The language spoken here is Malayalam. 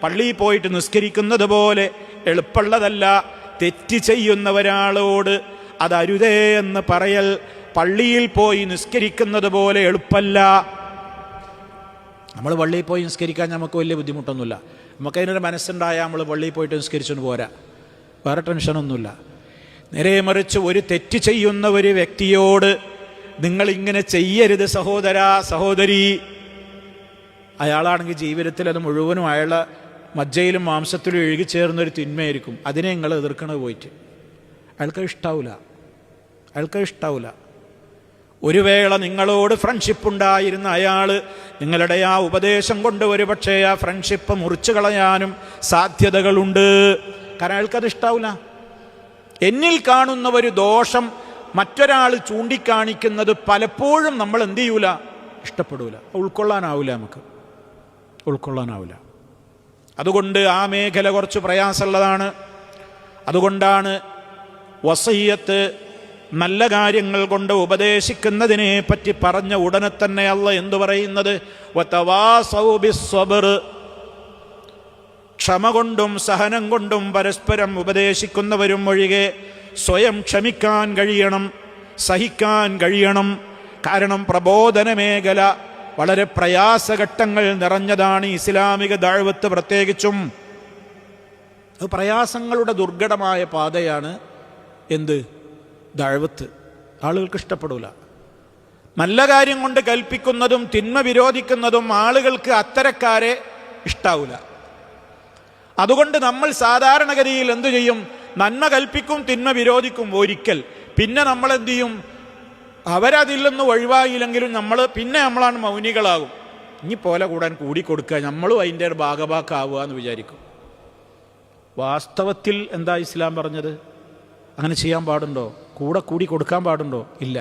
പള്ളിയിൽ പോയിട്ട് നിസ്കരിക്കുന്നത് പോലെ എളുപ്പമുള്ളതല്ല. തെറ്റ് ചെയ്യുന്ന ഒരാളോട് അതരുതേ എന്ന് പറയൽ പള്ളിയിൽ പോയി നിസ്കരിക്കുന്നത് പോലെ എളുപ്പമല്ല. നമ്മൾ പള്ളിയിൽ പോയി നിസ്കരിക്കാൻ നമുക്ക് വലിയ ബുദ്ധിമുട്ടൊന്നുമില്ല. നമുക്കതിനൊരു മനസ്സുണ്ടായാൽ നമ്മൾ പള്ളിയിൽ പോയിട്ട് നിസ്കരിച്ചുകൊണ്ട് പോരാ, വേറെ ടെൻഷനൊന്നുമില്ല. നേരെ മറിച്ച് ഒരു തെറ്റ് ചെയ്യുന്ന ഒരു വ്യക്തിയോട് നിങ്ങളിങ്ങനെ ചെയ്യരുത് സഹോദരാ സഹോദരി, അയാളാണെങ്കിൽ ജീവിതത്തിൽ അത് മുഴുവനും അയാളെ മജ്ജയിലും മാംസത്തിലും എഴുകിച്ചേർന്നൊരു തിന്മയായിരിക്കും. അതിനെ നിങ്ങൾ എതിർക്കണത് പോയിട്ട് അയാൾക്ക് ഇഷ്ടാവില്ല. ഒരു വേള നിങ്ങളോട് ഫ്രണ്ട്ഷിപ്പ് ഉണ്ടായിരുന്ന അയാൾ നിങ്ങളുടെ ആ ഉപദേശം കൊണ്ട് ഒരു പക്ഷേ ആ ഫ്രണ്ട്ഷിപ്പ് മുറിച്ചു കളയാനും സാധ്യതകളുണ്ട്. കാരണം അയാൾക്കത് ഇഷ്ടാവില്ല. എന്നിൽ കാണുന്ന ഒരു ദോഷം മറ്റൊരാൾ ചൂണ്ടിക്കാണിക്കുന്നത് പലപ്പോഴും നമ്മൾ എന്ത് ചെയ്യൂല, ഇഷ്ടപ്പെടൂല, ഉൾക്കൊള്ളാനാവില്ല. അതുകൊണ്ട് ആ മേഖല കുറച്ച് പ്രയാസമുള്ളതാണ്. അതുകൊണ്ടാണ് വസിയ്യത്ത്, നല്ല കാര്യങ്ങൾ കൊണ്ട് ഉപദേശിക്കുന്നതിനെ പറ്റി പറഞ്ഞ ഉടനെ തന്നെ അല്ലാഹ് എന്തു പറയുന്നത്, വതവാസൗ ബിസ്സബ്ർ, ക്ഷമ കൊണ്ടും സഹനം കൊണ്ടും പരസ്പരം ഉപദേശിക്കുന്നവരും ഒഴികെ സ്വയം ക്ഷമിക്കാൻ കഴിയണം, സഹിക്കാൻ കഴിയണം. കാരണം പ്രബോധന മേഖല വളരെ പ്രയാസഘട്ടങ്ങൾ നിറഞ്ഞതാണ്. ഇസ്ലാമിക ദഅവത്ത് പ്രത്യേകിച്ചും പ്രയാസങ്ങളുടെ ദുർഘടമായ പാതയാണ് എന്ത്, ദഅവത്ത്. ആളുകൾക്ക് ഇഷ്ടപ്പെടൂല. നല്ല കാര്യം കൊണ്ട് കൽപ്പിക്കുന്നതും തിന്മ വിരോധിക്കുന്നതും ആളുകൾക്ക് അത്തരക്കാരെ ഇഷ്ടാവൂല. അതുകൊണ്ട് നമ്മൾ സാധാരണഗതിയിൽ എന്തു ചെയ്യും, നന്മ കൽപ്പിക്കും തിന്മ വിരോധിക്കും ഒരിക്കൽ, പിന്നെ നമ്മൾ എന്തു ചെയ്യും, അവരതിൽ നിന്ന് ഒഴിവായില്ലെങ്കിലും നമ്മളാണ് മൗനികളാകും. ഇനി പോലെ കൂടാൻ കൂടിക്കൊടുക്കുക, നമ്മളും അതിൻ്റെ ഒരു ഭാഗഭാക്കാവുക എന്ന് വിചാരിക്കും. വാസ്തവത്തിൽ എന്താ ഇസ്ലാം പറഞ്ഞത്? അങ്ങനെ ചെയ്യാൻ പാടുണ്ടോ? കൂടി കൊടുക്കാൻ പാടുണ്ടോ? ഇല്ല.